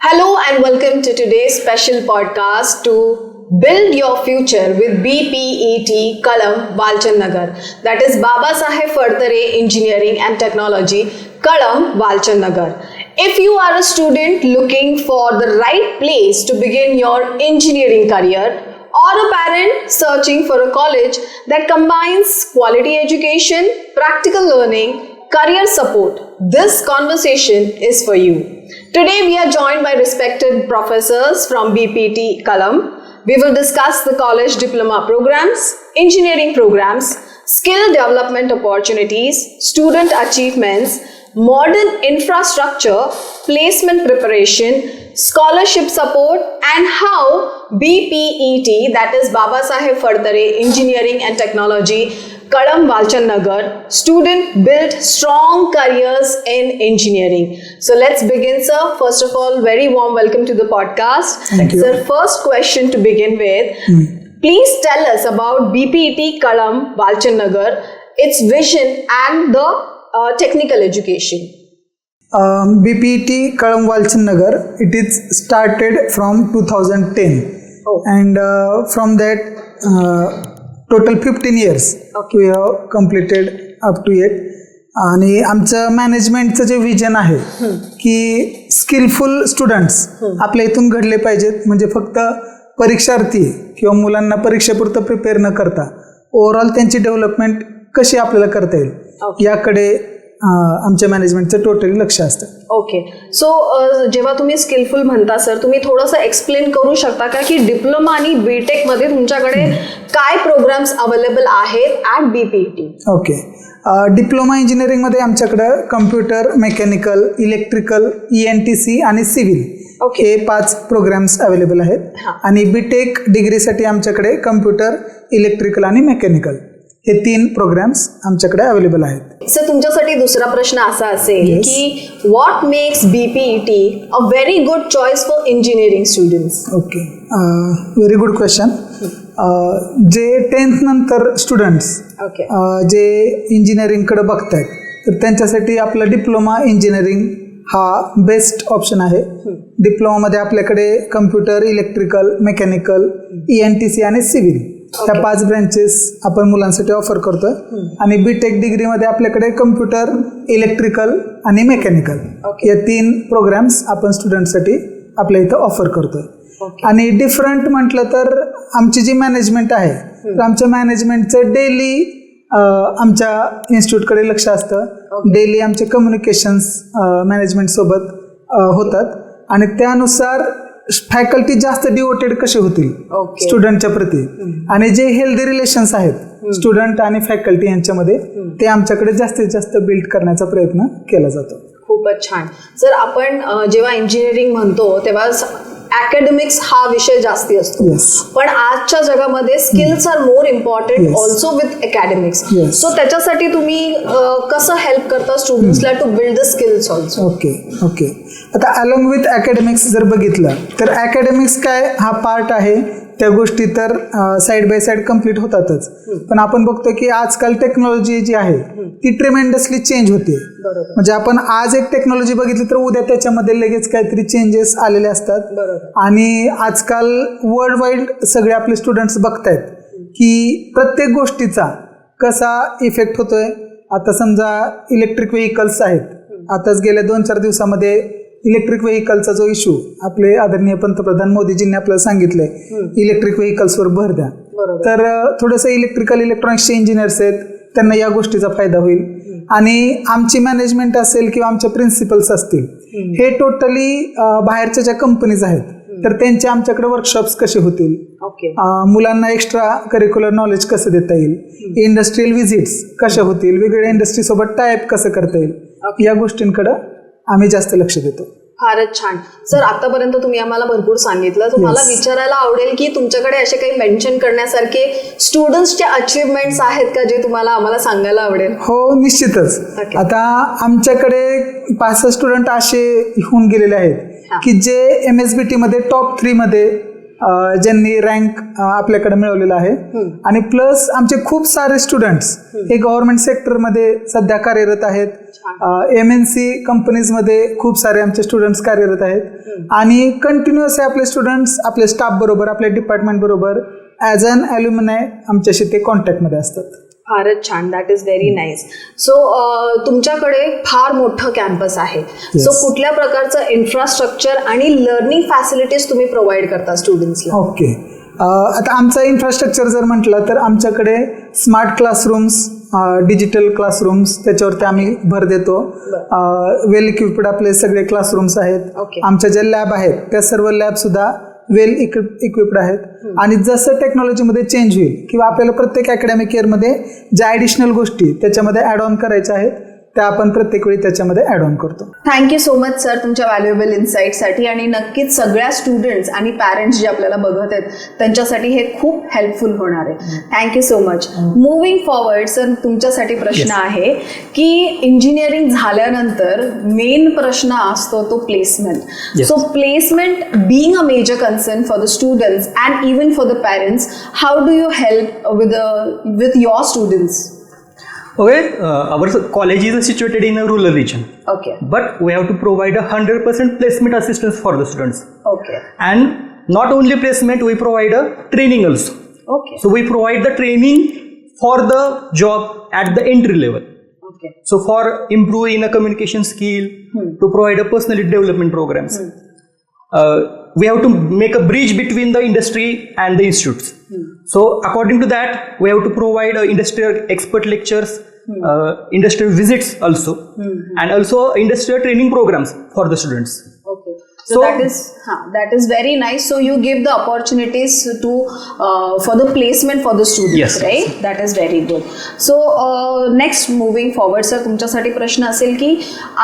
Hello and welcome to today's special podcast to build your future with BPET Kalam Walchand Nagar. That is Baba Saheb Phadke Engineering and Technology, Kalam Walchand Nagar. If you are a student looking for the right place to begin your engineering career, or a parent searching for a college that combines quality education, practical learning, career support, this conversation is for you. Today we are joined by respected professors from BPET Kalam. We will discuss the college diploma programs, engineering programs, skill development opportunities, student achievements, modern infrastructure, placement preparation, scholarship support, and how BPET, that is Baba Saheb Phadke Engineering and Technology, Kalam Walchand Nagar, student build strong careers in engineering. So let's begin, sir. First of all, very warm welcome to the podcast. Thank you. Sir, first question to begin with. Please tell us about BPET Kalam Walchand Nagar, its vision and the technical education. BPET Kalam Walchand Nagar, it is started from 2010 and from that total 15 years we have completed up to it. आणि आमचं मॅनेजमेंटचं जे vision आहे की skilful students आपल्या इथून घडले पाहिजेत, म्हणजे फक्त परीक्षार्थी किंवा मुलांना परीक्षेपुरतं प्रिपेअर न करता ओव्हरऑल त्यांची डेव्हलपमेंट कशी आपल्याला करता येईल याकडे आमच्या मॅनेजमेंटचं टोटली लक्ष असतं. ओके, सो जेव्हा तुम्ही स्किलफुल म्हणता सर, तुम्ही थोडंसं एक्सप्लेन करू शकता का की डिप्लोमा आणि बीटेक मध्ये तुमच्याकडे काय प्रोग्राम्स अवेलेबल आहेत ॲट बीपीईटी? ओके, डिप्लोमा इंजिनिअरिंगमध्ये आमच्याकडं कम्प्युटर, मेकॅनिकल, इलेक्ट्रिकल, ENTC आणि सिव्हिल हे 5 प्रोग्राम्स अवेलेबल आहेत. आणि बीटेक डिग्रीसाठी आमच्याकडे कम्प्युटर, इलेक्ट्रिकल आणि मेकॅनिकल हे 3 प्रोग्राम्स आमच्याकडे अवेलेबल आहेत. सर, तुमच्यासाठी दुसरा प्रश्न असा असेल की what makes BPET a very good choice for engineering students? Okay, very good question. जे 10th नंतर स्टुडंट्स जे इंजिनिअरिंगकडे बघत आहेत तर त्यांच्यासाठी आपलं डिप्लोमा इंजिनिअरिंग हा बेस्ट ऑप्शन आहे. डिप्लोमामध्ये आपल्याकडे कम्प्युटर, इलेक्ट्रिकल, मेकॅनिकल, ENTC आणि सिव्हिल ह्या 5 ब्रँचेस आपण मुलांसाठी ऑफर करतोय. आणि बीटेक डिग्रीमध्ये आपल्याकडे कम्प्युटर, इलेक्ट्रिकल आणि मेकॅनिकल या 3 प्रोग्राम्स आपण स्टुडंटसाठी आपल्या इथं ऑफर करतोय. आणि डिफरंट म्हटलं तर आमची जी मॅनेजमेंट आहे तर आमच्या मॅनेजमेंटचं डेली आमच्या इन्स्टिट्यूटकडे लक्ष असतं. डेली आमचे कम्युनिकेशन्स मॅनेजमेंट सोबत होतात आणि त्यानुसार फॅकल्टी जास्त डिवोटेड कसे होतील स्टुडंटच्या प्रती आणि जे हेल्दी रिलेशन्स आहेत स्टुडंट आणि फॅकल्टी यांच्यामध्ये ते आमच्याकडे जास्तीत जास्त बिल्ड करण्याचा प्रयत्न केला जातो. खूपच छान. सर, आपण जेव्हा इंजिनिअरिंग म्हणतो तेव्हा अकॅडमिक्स हा विषय जास्ती असतो, पण आजच्या जगामध्ये skills are more important also with academics. So त्याच्यासाठी तुम्ही कसं हेल्प करता स्टुडंट्सला to build the skills also? Okay, आता अलॉंग विथ अकॅडमिक्स जर बघितलं तर अकॅडमिक्स काय हा पार्ट आहे, त्या गोष्टी तर साईड बाय साईड कम्प्लीट होतातच. पण आपण बघतो की आजकाल टेक्नॉलॉजी जी आहे ती ट्रेमेंडसली चेंज होते. म्हणजे आपण आज एक टेक्नॉलॉजी बघितली तर उद्या त्याच्यामध्ये लगेच काहीतरी चेंजेस आलेले असतात. आणि आजकाल वर्ल्ड वाईड सगळे आपले स्टुडंट्स बघतायत की प्रत्येक गोष्टीचा कसा इफेक्ट होतोय. आता समजा इलेक्ट्रिक व्हेकल्स आहेत, आताच गेल्या 2-4 दिवसामध्ये इलेक्ट्रिक व्हेकलचा जो इश्यू आपले आदरणीय पंतप्रधान मोदीजींनी आपल्याला सांगितलंय इलेक्ट्रिक व्हेकल्सवर भर द्या. तर थोडंसं इलेक्ट्रॉनिक्सचे इंजिनियर्स आहेत त्यांना या गोष्टीचा फायदा होईल. आणि आमची मॅनेजमेंट असेल किंवा आमचे प्रिन्सिपल्स असतील हे टोटली बाहेरच्या ज्या कंपनीज आहेत तर त्यांचे आमच्याकडे वर्कशॉप्स कसे होतील, मुलांना एक्स्ट्रा करिक्युलर नॉलेज कसं देता येईल, इंडस्ट्रियल व्हिजिट्स कशा होतील, वेगवेगळ्या इंडस्ट्रीसोबत टायअप कसं करता येईल या गोष्टींकडे आम्ही जास्त लक्ष देतो. फारच छान. सर, आतापर्यंत तुम्ही आम्हाला भरपूर सांगितलं. तुम्हाला विचारायला आवडेल की तुमच्याकडे असे काही मेन्शन करण्यासारखे स्टुडंट्सचे अचीवमेंट्स आहेत का जे तुम्हाला आम्हाला सांगायला आवडेल? हो, निश्चितच. आता आमच्याकडे 5 स्टुडंट असे होऊन गेलेले आहेत की जे MSBT मध्ये टॉप 3 मध्ये ज्यांनी रँक आपल्याकडे मिळवलेला आहे. आणि प्लस आमचे खूप सारे स्टुडंट्स हे गव्हर्नमेंट सेक्टरमध्ये सध्या कार्यरत आहेत. MNC कंपनीजमध्ये खूप सारे आमचे स्टुडंट्स कार्यरत आहेत आणि कंटिन्युअस आपले स्टुडंट्स आपल्या स्टाफ बरोबर आपल्या डिपार्टमेंट बरोबर ॲज अन ॲल्युमिनाय आमच्याशी ते कॉन्टॅक्टमध्ये असतात. फारच छान. That is very nice. So तुमच्याकडे फार मोठं कॅम्पस आहे. सो कुठल्या प्रकारचं इन्फ्रास्ट्रक्चर आणि लर्निंग फॅसिलिटीज तुम्ही प्रोव्हाइड करता स्टुडंट्सला? ओके, आता आमचा इन्फ्रास्ट्रक्चर जर म्हटलं तर आमच्याकडे स्मार्ट क्लासरूम्स, डिजिटल क्लासरूम्स त्याच्यावरती आम्ही भर देतो. वेल इक्विप्ड आपले सगळे क्लासरूम्स आहेत. आमच्या ज्या लॅब आहेत त्या सर्व लॅब सुद्धा वेल इक्विप्ड आहेत. आणि जसं टेक्नॉलॉजीमध्ये चेंज होईल किंवा आपल्याला प्रत्येक अकॅडमिक इयरमध्ये ज्या ॲडिशनल गोष्टी त्याच्यामध्ये ॲड ऑन करायच्या आहेत त्या आपण प्रत्येक वेळी त्याच्यामध्ये ॲड ऑन करतो. थँक्यू सो मच सर तुमच्या व्हॅल्युएबल इन्साईटसाठी. आणि नक्कीच सगळ्या स्टुडंट्स आणि पॅरेंट्स जे आपल्याला बघत आहेत त्यांच्यासाठी हे खूप हेल्पफुल होणार आहे. Thank you so much. Moving forward sir, तुमच्यासाठी प्रश्न आहे की इंजिनिअरिंग झाल्यानंतर मेन प्रश्न असतो तो placement. So placement being a major concern for the students and even for the parents, how do you help with your students? Okay, our college is situated in a rural region. Okay. But we have to provide 100% placement assistance for the students. Okay. And not only placement, we provide a training also. Okay. So we provide the training for the job at the entry level. Okay. So for improving a communication skill, to provide a personality development programs. We have to make a bridge between the industry and the institutes. So according to that, we have to provide industrial expert lectures, industrial visits also, and also industrial training programs for the students. Okay. So that is very nice. So you give the opportunities to for the placement for the students, yes, right? Yes. That is very good. So next moving forward sir, तुमच्यासाठी प्रश्न असेल की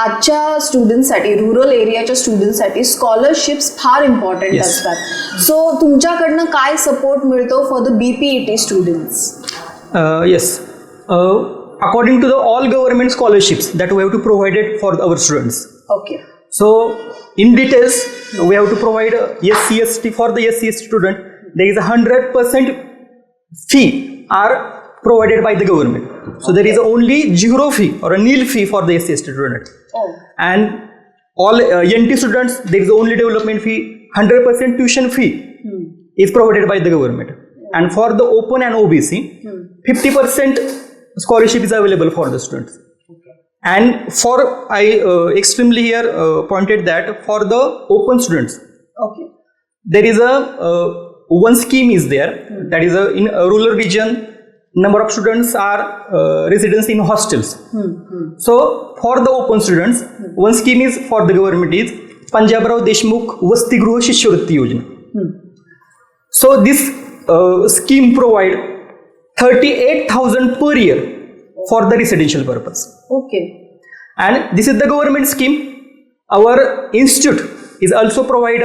आजच्या स्टुडंटसाठी, rural एरियाच्या स्टुडंटसाठी scholarships फार important असतात. सो तुमच्याकडनं काय सपोर्ट मिळतो for the BPET students? Yes. According to the all government scholarships that we have to provide it for our students. Okay. So in details, we have to provide SC/ST for the SC/ST student. There is 100% fee are provided by the government. So there is only 0 fee or a nil fee for the SC/ST student. Oh. And all NT students, there is only development fee. 100% tuition fee is provided by the government. And for the open and OBC, 50% scholarship is available for the students. And for I extremely here pointed that for the open students, okay, there is a one scheme is there, that is in a rural region, number of students are residents in hostels. So for the open students, one scheme is for the government is Panjabrao Deshmukh Vastigruh Shishyavriti Yojana. So this scheme provide 38,000 per year for the residential purpose. Okay. And this is the government scheme. Our institute is also provide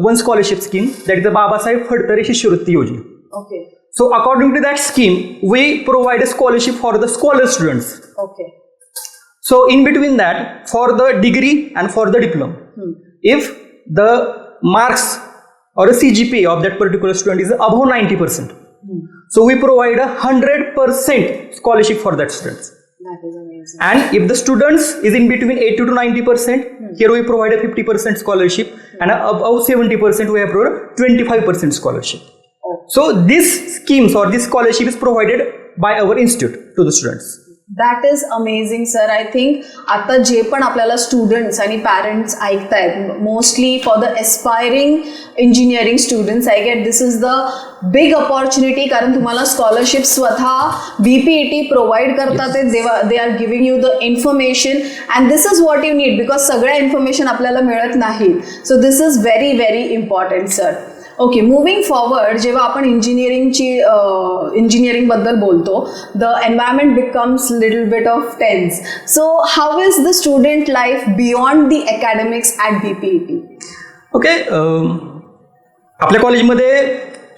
one scholarship scheme, that is the Babasaheb Phadtare Shishyavriti Yojana. Okay. So according to that scheme, we provide a scholarship for the scholar students. Okay. So in between that, for the degree and for the diploma, if the marks or a CGPA of that particular student is above 90%, so we provide 100% scholarship for that students. That is amazing. And if the students is in between 80 to 90%, here we provide a 50% scholarship, and above 70% we have provided 25% scholarship. Oh. So these schemes or this scholarship is provided by our institute to the students. That is amazing sir. I think आता जे पण आपल्याला students आणि parents ऐकतायत, mostly for the aspiring engineering students, I get this is the big opportunity. कारण तुम्हाला scholarship स्वतः BPET provide करतात. They are giving you the information and this is what you need, because सगळ्या information आपल्याला मिळत नाही. So this is very very important sir. Okay, moving forward, जेव्हा आपण इंजिनिअरिंगबद्दल बोलतो, the environment becomes little bit of tense. So how is the student life beyond the academics at BPET? Okay, आपल्या कॉलेजमध्ये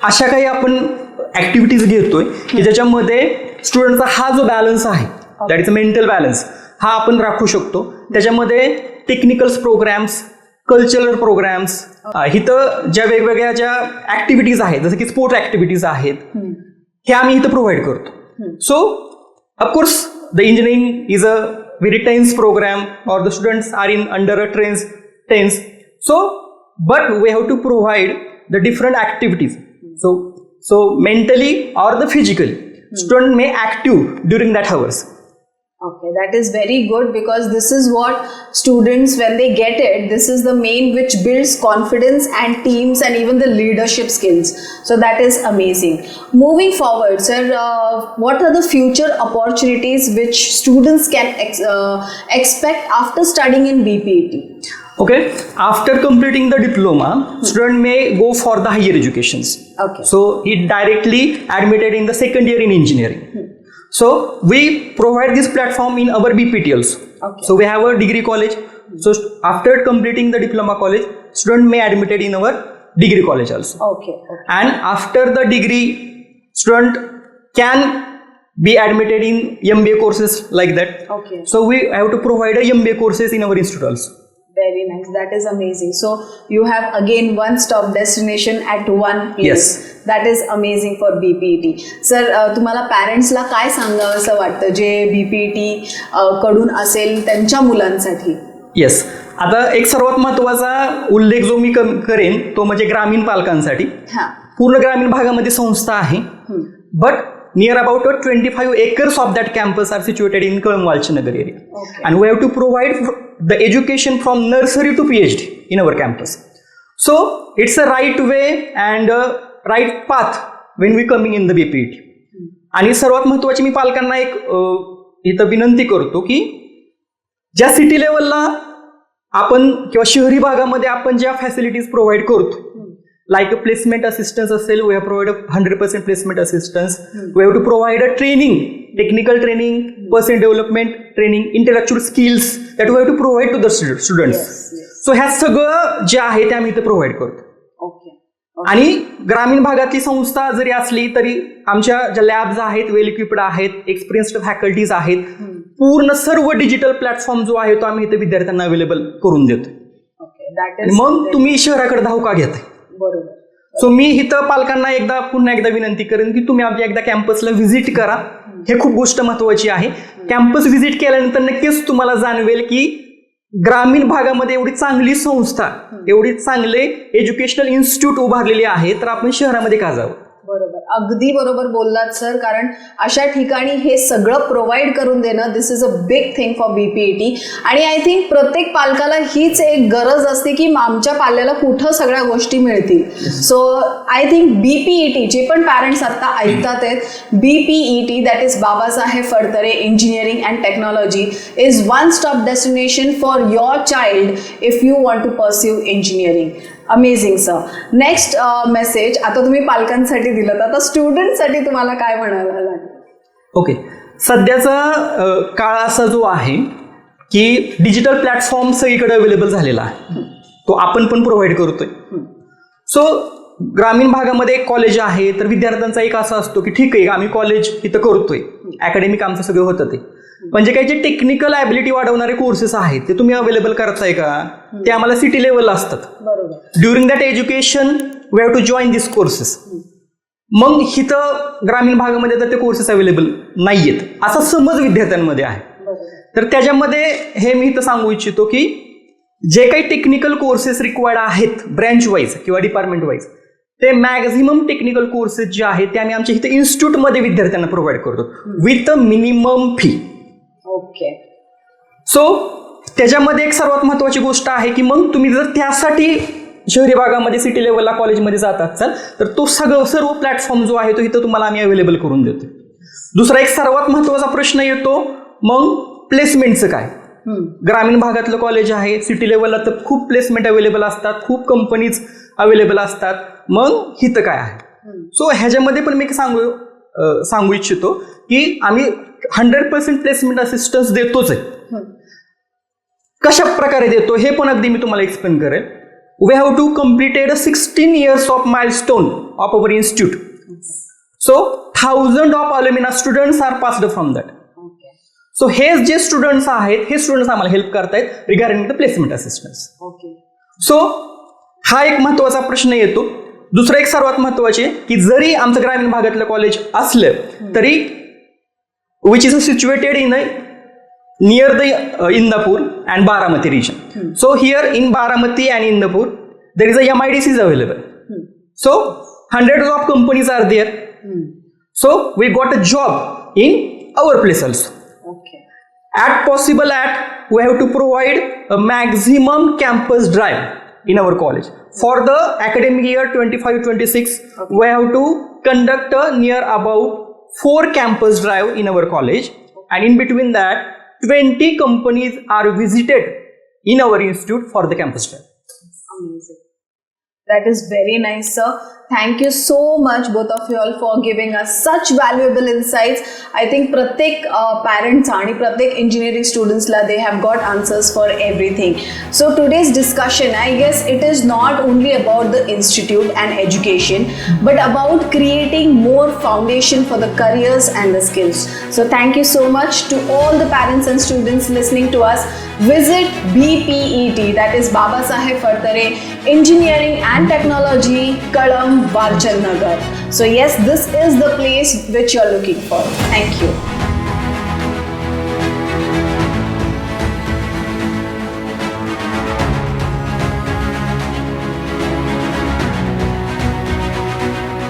अशा काही आपण ॲक्टिव्हिटीज घेतोय की ज्याच्यामध्ये स्टुडंटचा हा जो बॅलन्स आहे, that is a mental balance, हा आपण राखू शकतो. त्याच्यामध्ये टेक्निकल्स प्रोग्राम्स, कल्चरल प्रोग्राम्स, इथं ज्या वेगवेगळ्या ज्या ऍक्टिव्हिटीज आहेत जसं की स्पोर्ट्स ऍक्टिव्हिटीज आहेत हे आम्ही इथं प्रोव्हाइड करतो. So of course the engineering is a very tense program or the students are in under a tense. So but we have to provide the different activities. So mentally or the physically student may active during that hours. Okay, that is very good because this is what students, when they get it, this is the main which builds confidence and teams and even the leadership skills. So that is amazing. Moving forward, sir, what are the future opportunities which students can expect after studying in BPET? Okay, after completing the diploma, student may go for the higher educations. Okay. So he directly admitted in the second year in engineering. So we provide this platform in our BPET also. Okay. So we have a degree college. So after completing the diploma college, student may admitted in our degree college also. Okay. And after the degree, student can be admitted in MBA courses like that. Okay. So we have to provide a MBA courses in our institute also. Very nice. That is amazing. So you have again one-stop destination at one place. Yes. That is amazing for BPET. Sir, तुम्हाला पॅरेंट्सला काय सांगावंसं वाटतं जे BPET कडून असेल त्यांच्या मुलांसाठी? येस, आता एक सर्वात महत्वाचा उल्लेख जो मी करेन तो म्हणजे ग्रामीण पालकांसाठी. पूर्ण ग्रामीण भागामध्ये संस्था आहे, but near about 25 acres of that campus are situated in Kalam Valchanagar area. Okay. And we have to provide the education from nursery to PhD in our campus. So it's a right way and a right path when we coming in the BPET. आणि सर्वात महत्वाची मी पालकांना एक इथं विनंती करतो की ज्या सिटी लेवलला आपण किंवा शहरी भागामध्ये आपण ज्या फॅसिलिटीज प्रोव्हाइड करतो, like a placement assistance असेल, we have provided 100% placement assistance. We have to provide a training, technical training, person development training, intellectual skills that we have to provide to the students. So ह्या सगळं जे आहे ते आम्ही इथे provide करतो. आणि ग्रामीण भागातली संस्था जरी असली तरी आमच्या ज्या लॅब्स आहेत वेल इक्विप्ड आहेत, एक्सपिरियन्स्ड फॅकल्टीज आहेत, पूर्ण सर्व डिजिटल प्लॅटफॉर्म जो आहे तो आम्ही इथे विद्यार्थ्यांना अवेलेबल करून देतो. मग तुम्ही शहराकडे धाव का घेताय? बरोबर. सो मी इथं पालकांना पुन्हा एकदा विनंती करेन की तुम्ही आमच्या एकदा कॅम्पसला व्हिजिट करा. हे खूप गोष्ट महत्वाची आहे. कॅम्पस व्हिजिट केल्यानंतर नक्कीच तुम्हाला जाणवेल की ग्रामीण भागामध्ये एवढी चांगली संस्था, एवढी चांगले एज्युकेशनल इन्स्टिट्यूट उभारलेले आहे, तर आपण शहरामध्ये का जावं? बरोबर, अगदी बरोबर बोललात सर. कारण अशा ठिकाणी हे सगळं प्रोव्हाइड करून देणं, this is a big thing for BPET. आणि आय थिंक प्रत्येक पालकाला हीच एक गरज असते की आमच्या पाल्याला कुठं सगळ्या गोष्टी मिळतील. सो आय थिंक BPET, जे पण पॅरेंट्स आता ऐकतात आहेत, BPET that is Babasaheb Phadtare engineering and technology is one stop destination for your child if you want to pursue engineering. Amazing sir. Next message आता तुम्ही पालकांसाठी दिलं, आता स्टुडंटसाठी तुम्हाला काय म्हणायला लागेल? ओके, सध्याचा काळ असा जो आहे की डिजिटल प्लॅटफॉर्म सगळीकडे अवेलेबल झालेला आहे, तो आपण पण प्रोव्हाइड करतोय. सो ग्रामीण भागामध्ये एक कॉलेज आहे तर विद्यार्थ्यांचा एक असा असतो की ठीक आहे आम्ही कॉलेज इथं करतोय, अकॅडमिक आमचं सगळं होतं ते, म्हणजे काही जे टेक्निकल ॲबिलिटी वाढवणारे कोर्सेस आहेत ते तुम्ही अवेलेबल करताय का? ते आम्हाला सिटी लेवलला असतात. During that education we have to join this courses. मग इथं ग्रामीण भागामध्ये तर ते कोर्सेस अवेलेबल नाहीयेत असा समज विद्यार्थ्यांमध्ये आहे. तर त्याच्यामध्ये हे मी इथं सांगू इच्छितो की जे काही टेक्निकल कोर्सेस रिक्वायर्ड आहेत ब्रँच वाईज किंवा डिपार्टमेंट वाईज, ते मॅक्झिमम टेक्निकल कोर्सेस जे आहेत ते आम्ही आमच्या इथे इन्स्टिट्यूटमध्ये विद्यार्थ्यांना प्रोव्हाइड करतो with a minimum fee. Okay. So त्याच्यामध्ये एक सर्वात महत्वाची गोष्ट आहे की मग तुम्ही जर त्यासाठी शहरी भागामध्ये सिटी लेवलला कॉलेजमध्ये जात असाल तर तो सर्व प्लॅटफॉर्म जो आहे तो इथं तुम्हाला आम्ही अवेलेबल करून देतो. दुसरा एक सर्वात महत्वाचा प्रश्न येतो, मग प्लेसमेंटचं काय? ग्रामीण भागातलं कॉलेज आहे, सिटी लेवलला तर खूप प्लेसमेंट अवेलेबल असतात, खूप कंपनीज अवेलेबल असतात, मग हिथं काय आहे? सो ह्याच्यामध्ये पण मी सांगू इच्छितो की आम्ही 100% प्लेसमेंट असिस्टन्स देतोच आहे. कशा प्रकारे देतो हे पण अगदी मी तुम्हाला एक्सप्लेन करेल. We have to completed 16 years of milestone of our institute. So 1000 of alumni students are passed from that. So हे जे स्टुडंट्स आहेत हे स्टुडंट्स आम्हाला हेल्प करतायत regarding the placement assistance. Okay. So हा एक महत्वाचा प्रश्न येतो. दुसरं एक सर्वात महत्वाचे की जरी आमचं ग्रामीण भागातलं कॉलेज असलं तरी which is situated in near the Indapur and Baramati region. So here in Baramati and Indapur, there is a MIDC is available. So hundreds of companies are there. So we got a job in our place also. Okay. We have to provide a maximum campus drive in our college. For the academic year 25-26, we have to conduct a near about 4 campus drive in our college, and in between that 20 companies are visited in our institute for the campus drive. Amazing. That is very nice, sir. Thank you so much, both of you all, for giving us such valuable insights. I think pratyek parents and pratyek engineering students they have got answers for everything. So today's discussion, I guess it is not only about the institute and education, but about creating more foundation for the careers and the skills. So thank you so much to all the parents and students listening to us. Visit BPET, that is Babasaheb Phartare Engineering and Technology, Kalam, Walchand Nagar. So yes, this is the place which you are looking for. Thank you.